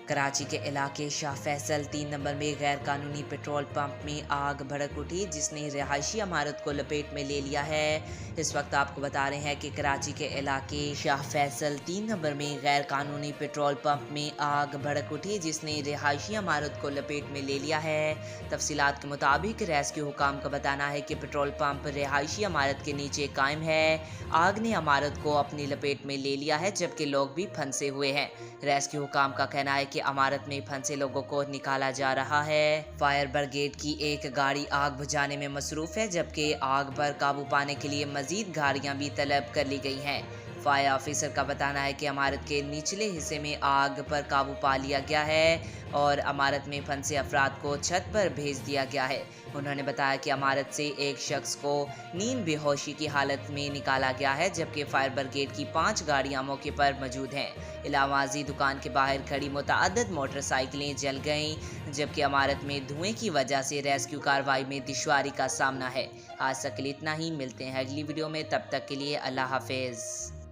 कराची के इलाके शाह फैसल 3 नंबर में गैर कानूनी पेट्रोल पंप में आग भड़क उठी जिसने रिहायशी इमारत को लपेट में ले लिया है। इस वक्त आपको बता रहे हैं कि कराची के इलाके शाह फैसल 3 नंबर में गैर कानूनी पेट्रोल पंप में आग भड़क उठी जिसने रिहायशी इमारत को लपेट में ले लिया है। तफसीलात के मुताबिक रेस्क्यू हुकाम का बताना है कि पेट्रोल पंप रिहायशी इमारत के नीचे कायम है। आग ने इमारत को अपनी लपेट में ले लिया है जबकि लोग भी फंसे हुए हैं। रेस्क्यू हुकाम का कहना है कि इमारत में फंसे लोगों को निकाला जा रहा है। फायर ब्रिगेड की एक गाड़ी आग बुझाने में मसरूफ है जबकि आग पर काबू पाने के लिए मजीद गाड़ियां भी तलब कर ली गई हैं। फायर ऑफिसर का बताना है कि इमारत के निचले हिस्से में आग पर काबू पा लिया गया है और इमारत में फंसे अफराद को छत पर भेज दिया गया है। उन्होंने बताया कि इमारत से एक शख्स को नींद बेहोशी की हालत में निकाला गया है जबकि फायर ब्रिगेड की 5 गाड़ियां मौके पर मौजूद हैं। इलावाजी दुकान के बाहर खड़ी मुतअद्दिद मोटरसाइकिलें जल गईं जबकि इमारत में धुएं की वजह से रेस्क्यू कार्रवाई में दुश्वारी का सामना है। आज तक के लिए इतना ही, मिलते हैं अगली वीडियो में, तब तक के लिए अल्लाह हाफिज।